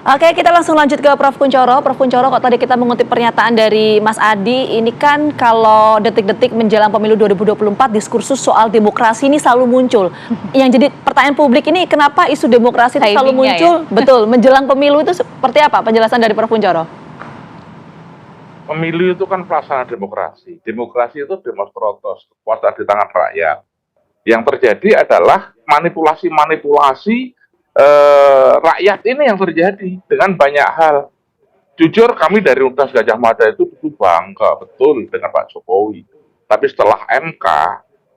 Oke, kita langsung lanjut ke Prof. Kunchoro. Prof. Kunchoro, kok tadi kita mengutip pernyataan dari Mas Adi, ini kan kalau detik-detik menjelang pemilu 2024, diskursus soal demokrasi ini selalu muncul. Yang jadi pertanyaan publik ini, kenapa isu demokrasi itu selalu muncul? Ya? Betul, menjelang pemilu itu seperti apa penjelasan dari Prof. Kunchoro? Pemilu itu kan pelaksanaan demokrasi. Demokrasi itu demonstratos, kekuasaan di tangan rakyat. Yang terjadi adalah manipulasi-manipulasi rakyat ini yang terjadi dengan banyak hal. Jujur kami dari Universitas Gadjah Mada itu dulu bangga betul dengan Pak Jokowi. Tapi setelah MK,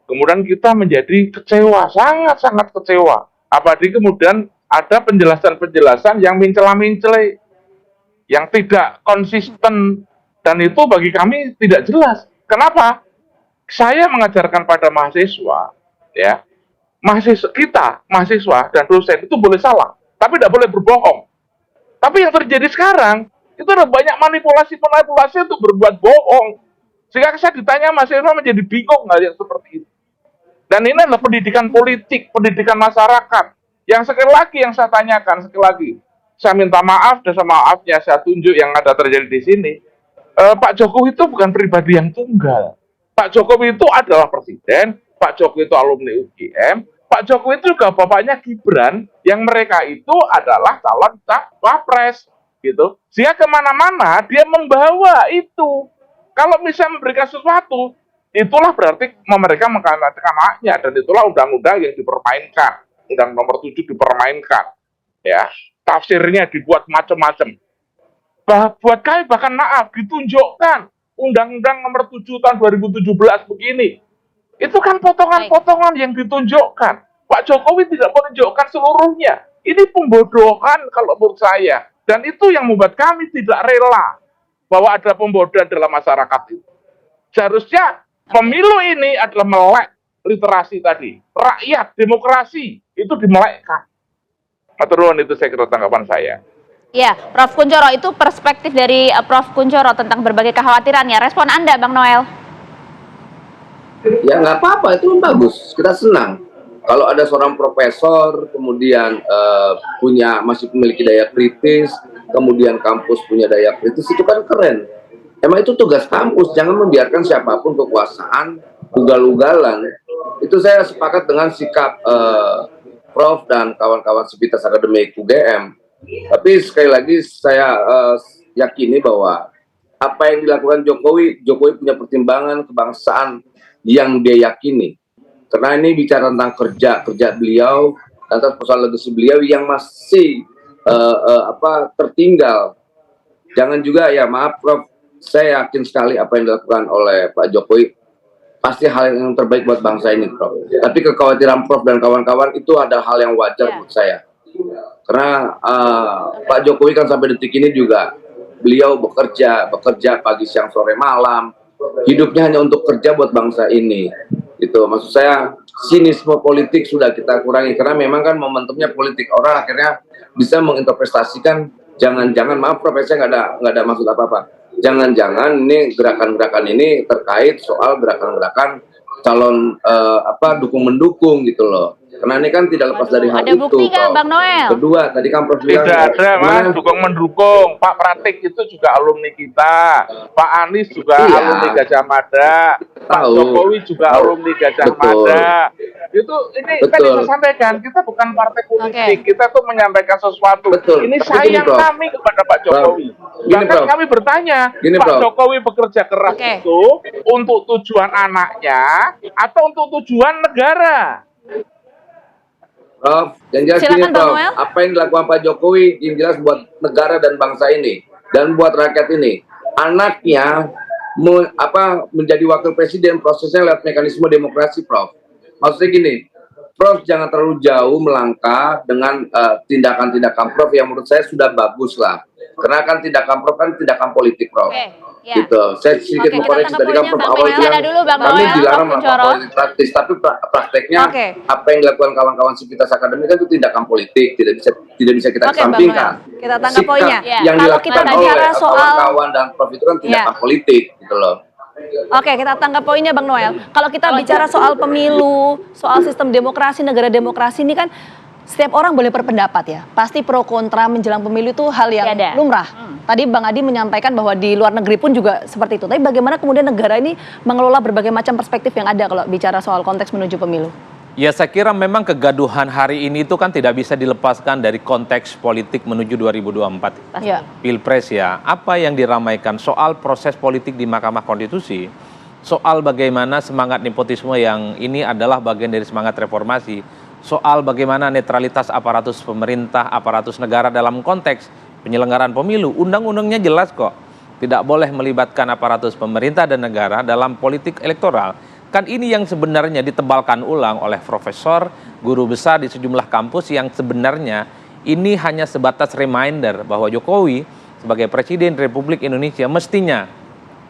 kemudian kita menjadi kecewa, sangat-sangat kecewa. Apalagi kemudian ada penjelasan-penjelasan yang mencela-mencela, yang tidak konsisten, dan itu bagi kami tidak jelas. Kenapa? Saya mengajarkan pada mahasiswa, ya, mahasiswa dan dosen itu boleh salah, tapi tidak boleh berbohong. Tapi yang terjadi sekarang, itu ada banyak manipulasi untuk berbuat bohong. Sehingga saya ditanya mahasiswa menjadi bingung hal yang seperti itu. Dan ini adalah pendidikan politik, pendidikan masyarakat. Yang sekali lagi yang saya tanyakan, sekali lagi, saya minta maaf dan maafnya saya tunjuk yang ada terjadi di sini. Pak Jokowi itu bukan pribadi yang tunggal. Pak Jokowi itu adalah presiden, Pak Jokowi itu alumni UGM, Pak Jokowi itu juga bapaknya Gibran, yang mereka itu adalah calon capres, gitu. Sehingga kemana-mana dia membawa itu. Kalau misalnya memberikan sesuatu, itulah berarti mereka mengkhianati anaknya, dan itulah undang-undang yang dipermainkan, undang nomor 7 dipermainkan, ya. Tafsirnya dibuat macam-macam. Buat kami bahkan maaf ditunjukkan undang-undang nomor 7 tahun 2017 begini. Itu kan potongan-potongan yang ditunjukkan. Pak Jokowi tidak menunjukkan seluruhnya. Ini pembodohan kalau menurut saya. Dan itu yang membuat kami tidak rela bahwa ada pembodohan dalam masyarakat itu. Seharusnya pemilu ini adalah melek literasi tadi. Rakyat, demokrasi, itu dimelekkan. Maturnuwun, itu saya kira tanggapan saya. Ya, Prof. Kunchoro, itu perspektif dari Prof. Kunchoro tentang berbagai kekhawatiran ya. Respon Anda, Bang Noel? Ya nggak apa-apa, itu bagus, kita senang kalau ada seorang profesor kemudian masih memiliki daya kritis, kemudian kampus punya daya kritis, itu kan keren. Emang itu tugas kampus, jangan membiarkan siapapun kekuasaan ugal-ugalan. Itu saya sepakat dengan sikap Prof dan kawan-kawan sivitas akademik UGM. Tapi sekali lagi saya yakini bahwa apa yang dilakukan Jokowi punya pertimbangan kebangsaan yang dia yakini, karena ini bicara tentang kerja beliau, tentang persoalan legasi beliau yang masih tertinggal. Jangan juga, ya maaf Prof, saya yakin sekali apa yang dilakukan oleh Pak Jokowi pasti hal yang terbaik buat bangsa ini, Prof. Tapi kekhawatiran Prof dan kawan-kawan itu adalah hal yang wajar menurut saya, karena Pak Jokowi kan sampai detik ini juga beliau bekerja pagi siang sore malam, hidupnya hanya untuk kerja buat bangsa ini. Itu maksud saya, sinisme politik sudah kita kurangi, karena memang kan momentumnya politik, orang akhirnya bisa menginterpretasikan, jangan-jangan, maaf Prof, saya nggak ada maksud apa-apa, jangan-jangan ini gerakan-gerakan ini terkait soal gerakan-gerakan calon dukung mendukung gitu loh. Karena ini kan tidak lepas dari hal itu. Ada bukti kan, Bang Noel? Kedua, tadi kan Prof bilang tidak ada, Mas, dukung mendukung. Pak Pratik itu juga alumni kita. Pak Anies juga alumni Gadjah Mada. Pak Jokowi juga alumni Gadjah Mada. Ini kan kita sampaikan, kita bukan partai politik. Kita tuh menyampaikan sesuatu. Ini sayang kami kepada Pak Jokowi. Bahkan kami bertanya, Pak Jokowi bekerja keras itu untuk tujuan anaknya atau untuk tujuan negara? Prof, yang jelas gini Prof, apa yang dilakukan Pak Jokowi yang jelas buat negara dan bangsa ini dan buat rakyat ini. Anaknya menjadi wakil presiden, prosesnya lewat mekanisme demokrasi, Prof. Maksudnya gini, Prof jangan terlalu jauh melangkah dengan tindakan-tindakan Prof yang menurut saya sudah bagus lah. Karena kan tindakan Prof kan tindakan politik, Prof. Ya. Gitu. Saya sedikit mengkoreksi tadi kan Prof awal bilang kami dilarang melakukan politik praktis, tapi prakteknya apa yang dilakukan kawan-kawan sivitas akademik itu tindakan politik, tidak bisa kita kesampingkan. Kita tangkap poinnya. Yang dilakukan oleh kawan-kawan dan Prof itu kan tindakan politik, gitu loh. Oke, kita tangkap poinnya Bang Noel. Kalau kita bicara soal pemilu, soal sistem demokrasi, negara demokrasi ini kan Setiap orang boleh berpendapat ya. Pasti pro kontra menjelang pemilu itu hal yang Ada. lumrah. Tadi Bang Adi menyampaikan bahwa di luar negeri pun juga seperti itu. Tapi bagaimana kemudian negara ini mengelola berbagai macam perspektif yang ada kalau bicara soal konteks menuju pemilu? Ya, saya kira memang kegaduhan hari ini itu kan tidak bisa dilepaskan dari konteks politik menuju 2024. Pasti. Ya. Pilpres ya, apa yang diramaikan soal proses politik di Mahkamah Konstitusi, soal bagaimana semangat nepotisme yang ini adalah bagian dari semangat reformasi, soal bagaimana netralitas aparatus pemerintah, aparatus negara dalam konteks penyelenggaraan pemilu. Undang-undangnya jelas kok, tidak boleh melibatkan aparatus pemerintah dan negara dalam politik elektoral. Kan ini yang sebenarnya ditebalkan ulang oleh profesor, guru besar di sejumlah kampus yang sebenarnya ini hanya sebatas reminder bahwa Jokowi sebagai Presiden Republik Indonesia mestinya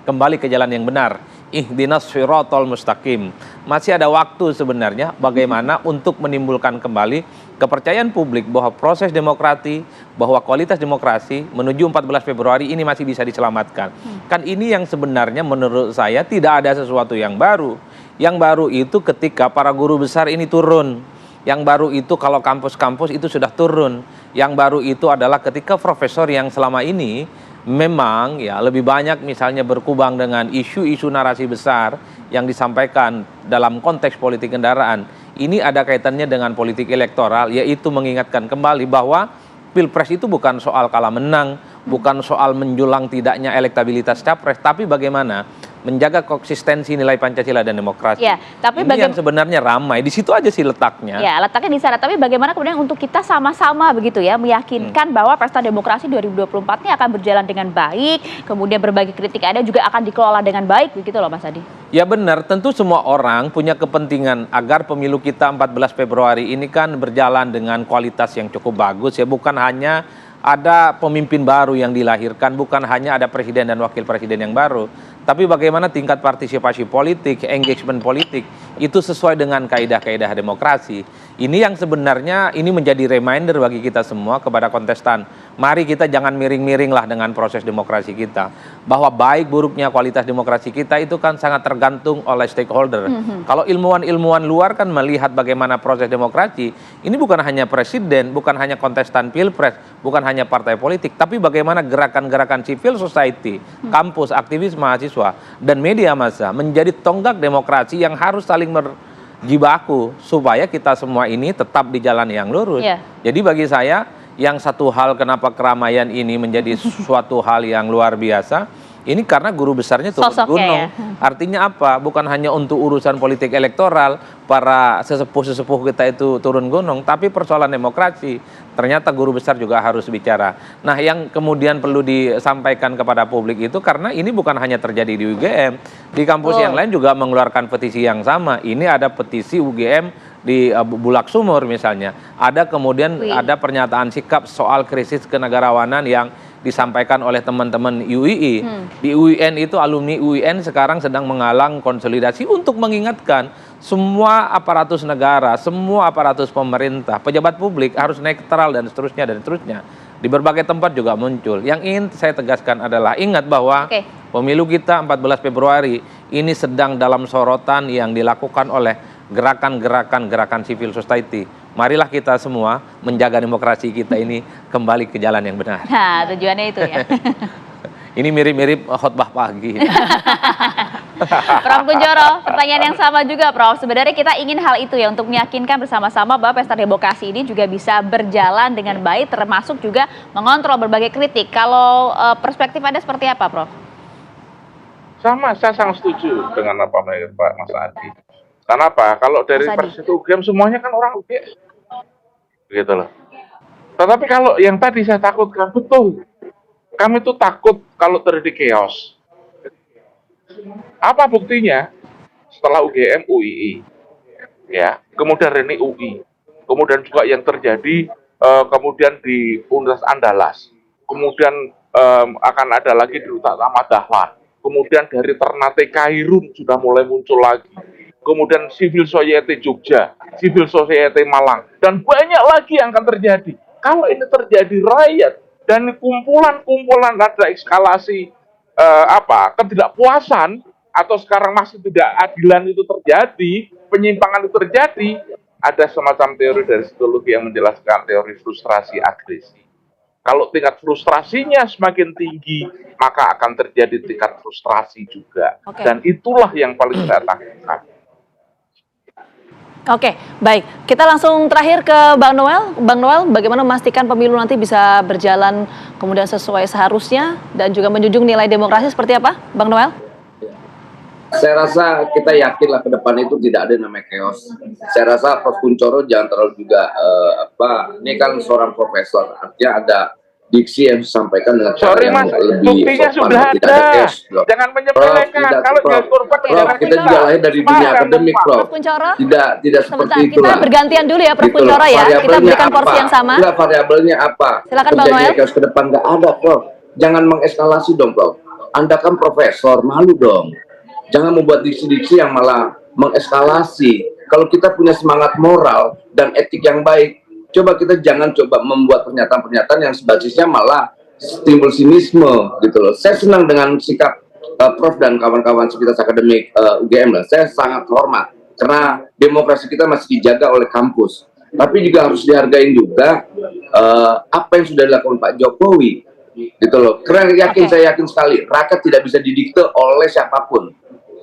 kembali ke jalan yang benar. Ihdinas siratal mustaqim. Masih ada waktu sebenarnya bagaimana untuk menimbulkan kembali kepercayaan publik bahwa proses demokrasi, bahwa kualitas demokrasi menuju 14 Februari ini masih bisa diselamatkan. Kan ini yang sebenarnya menurut saya tidak ada sesuatu yang baru. Yang baru itu ketika para guru besar ini turun. Yang baru itu kalau kampus-kampus itu sudah turun. Yang baru itu adalah ketika profesor yang selama ini memang ya lebih banyak misalnya berkubang dengan isu-isu narasi besar yang disampaikan dalam konteks politik kendaraan. Ini ada kaitannya dengan politik elektoral, yaitu mengingatkan kembali bahwa Pilpres itu bukan soal kalah menang, bukan soal menjulang tidaknya elektabilitas capres, tapi bagaimana menjaga konsistensi nilai Pancasila dan demokrasi. Ya, tapi ini yang sebenarnya ramai, di situ aja sih letaknya. Ya, letaknya di sana. Tapi bagaimana kemudian untuk kita sama-sama begitu ya meyakinkan bahwa pesta demokrasi 2024 ini akan berjalan dengan baik, kemudian berbagai kritik ada juga akan dikelola dengan baik begitu loh Mas Adi. Ya benar, tentu semua orang punya kepentingan agar pemilu kita 14 Februari ini kan berjalan dengan kualitas yang cukup bagus ya, bukan hanya ada pemimpin baru yang dilahirkan, bukan hanya ada presiden dan wakil presiden yang baru, tapi bagaimana tingkat partisipasi politik, engagement politik itu sesuai dengan kaidah-kaidah demokrasi. Ini yang sebenarnya ini menjadi reminder bagi kita semua kepada kontestan. Mari kita jangan miring-miring lah dengan proses demokrasi kita. Bahwa baik buruknya kualitas demokrasi kita itu kan sangat tergantung oleh stakeholder. Kalau ilmuwan-ilmuwan luar kan melihat bagaimana proses demokrasi, ini bukan hanya presiden, bukan hanya kontestan pilpres, bukan hanya partai politik, tapi bagaimana gerakan-gerakan civil society, kampus, aktivis mahasiswa, dan media massa menjadi tonggak demokrasi yang harus saling berjibaku supaya kita semua ini tetap di jalan yang lurus. Yeah. Jadi bagi saya yang satu hal kenapa keramaian ini menjadi suatu hal yang luar biasa, ini karena guru besarnya turun gunung. Ya. Artinya apa? Bukan hanya untuk urusan politik elektoral, para sesepuh-sesepuh kita itu turun gunung, tapi persoalan demokrasi. Ternyata guru besar juga harus bicara. Nah, yang kemudian perlu disampaikan kepada publik itu karena ini bukan hanya terjadi di UGM, di kampus yang lain juga mengeluarkan petisi yang sama. Ini ada petisi UGM di Bulak Sumur misalnya. Ada kemudian ada pernyataan sikap soal krisis kenegarawanan yang disampaikan oleh teman-teman UII. Di UIN itu alumni UIN sekarang sedang menggalang konsolidasi untuk mengingatkan semua aparatus negara, semua aparatus pemerintah, pejabat publik harus netral dan seterusnya dan seterusnya. Di berbagai tempat juga muncul. Yang ingin saya tegaskan adalah ingat bahwa pemilu kita 14 Februari ini sedang dalam sorotan yang dilakukan oleh gerakan civil society. Marilah kita semua menjaga demokrasi kita ini kembali ke jalan yang benar. Nah, tujuannya itu ya. Ini mirip-mirip khotbah pagi. Prof. Kunchoro, pertanyaan yang sama juga Prof. Sebenarnya kita ingin hal itu ya untuk meyakinkan bersama-sama bahwa pesta demokrasi ini juga bisa berjalan dengan baik, termasuk juga mengontrol berbagai kritik. Kalau perspektif Anda seperti apa Prof? Sama, saya sangat setuju dengan apa Pak Mas Adi. Karena apa? Kalau dari perspektif UGM semuanya kan orang UGM. Begitu loh. Tetapi kalau yang tadi saya takutkan, betul. Kami tuh takut kalau terjadi chaos. Apa buktinya? Setelah UGM, UII. Ya, kemudian Reni UI. Kemudian juga yang terjadi kemudian di Universitas Andalas. Kemudian akan ada lagi di Utama Dahlan. Kemudian dari Ternate Kairun sudah mulai muncul lagi. Kemudian Civil Society Jogja, Civil Society Malang, dan banyak lagi yang akan terjadi. Kalau ini terjadi riot dan kumpulan-kumpulan ada eskalasi ketidakpuasan atau sekarang masih tidak adilan itu terjadi, penyimpangan itu terjadi, ada semacam teori dari psikologi yang menjelaskan teori frustrasi agresi. Kalau tingkat frustrasinya semakin tinggi, maka akan terjadi tingkat frustrasi juga. Oke. Dan itulah yang paling saya takutkan. Oke, baik. Kita langsung terakhir ke Bang Noel. Bang Noel, bagaimana memastikan pemilu nanti bisa berjalan kemudian sesuai seharusnya dan juga menjunjung nilai demokrasi seperti apa, Bang Noel? Saya rasa kita yakinlah ke depan itu tidak ada namanya chaos. Saya rasa Prof. Kunchoro jangan terlalu juga ini kan seorang profesor, artinya ada diksi yang disampaikan dengan cara Sorry yang Mas, lebih buktinya sopan. sudah Tidak ada. chaos, Prof. Jangan menyepelekan. Tidak, Kalau Prof. dia korban, Oke, Prof, kita juga lahir dari dunia akademik, Prof. Prof. Kunchoro, Tidak seperti sebentar, itu kita lah. bergantian dulu ya, Prof. Gitu loh. Kunchoro ya. Kita Variabelnya berikan apa? porsi yang sama. Enggak, variabelnya apa? Silakan, Bang Terjadinya Noel. chaos ke depan nggak ada, Prof. Jangan mengeskalasi dong, Prof. Anda kan profesor, malu dong. Jangan membuat diksi-diksi yang malah mengeskalasi. Kalau kita punya semangat moral dan etik yang baik, coba kita jangan coba membuat pernyataan-pernyataan yang sebasisnya malah timbul sinisme gitu loh. Saya senang dengan sikap Prof dan kawan-kawan sivitas akademik UGM lah. Saya sangat hormat karena demokrasi kita masih dijaga oleh kampus. Tapi juga harus dihargain juga apa yang sudah dilakukan Pak Jokowi gitu loh. Karena saya yakin sekali rakyat tidak bisa didikte oleh siapapun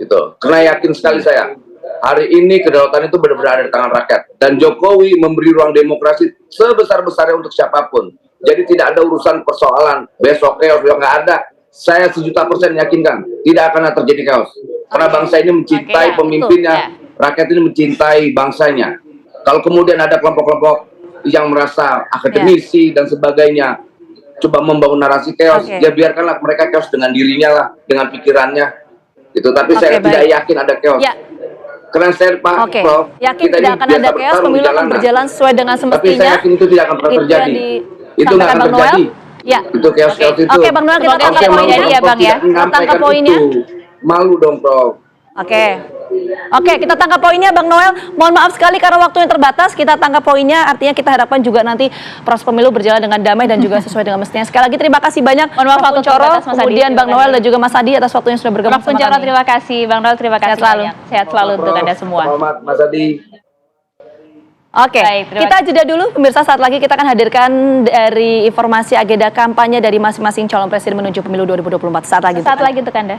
gitu. Karena yakin sekali saya hari ini kedaulatan itu benar-benar ada di tangan rakyat dan Jokowi memberi ruang demokrasi sebesar-besarnya untuk siapapun. Jadi tidak ada urusan persoalan besok chaos, nggak ada. Saya 1.000.000% yakinkan tidak akan terjadi chaos. Karena bangsa ini mencintai pemimpinnya, rakyat ini mencintai bangsanya. Kalau kemudian ada kelompok-kelompok yang merasa akademisi dan sebagainya, coba membangun narasi chaos, ya biarkanlah mereka chaos dengan dirinya lah, dengan pikirannya. Gitu. Tapi saya tidak yakin ada chaos. Ya. Karena saya Pak Prof, yakin kita tidak ini akan biasa ada chaos, bertarung pemilu di akan jalanan. berjalan sesuai dengan Tapi semestinya. saya yakin itu tidak akan pernah Itu terjadi. yang Itu nggak akan Bang Noel. terjadi. Ya. Itu chaos-chaos itu. Oke, Bang Noel, kita Semoga tangkap tidak poinnya. terjadi ya, Bang, ya. Kita tangkap poinnya. Malu dong, Prof. Oke, kita tangkap poinnya Bang Noel. Mohon maaf sekali karena waktu yang terbatas. Kita tangkap poinnya, artinya kita harapkan juga nanti proses pemilu berjalan dengan damai dan juga sesuai dengan mestinya. Sekali lagi terima kasih banyak Mohon maaf, Prof. waktu Kunchoro, terbatas, Mas Adi. kemudian Bang Terima Noel kasih. dan juga Mas Adi atas waktunya sudah bergabung Prof. bersama Kunchoro, kami. terima kasih. Bang Noel, terima kasih Sehat selalu. banyak. Sehat selalu untuk Anda semua. Selamat, Mas Adi. Oke, Baik, terima kita jeda dulu pemirsa, saat lagi kita akan hadirkan dari informasi agenda kampanye dari masing-masing calon presiden menuju pemilu 2024. Saat lagi Saat lagi untuk Anda.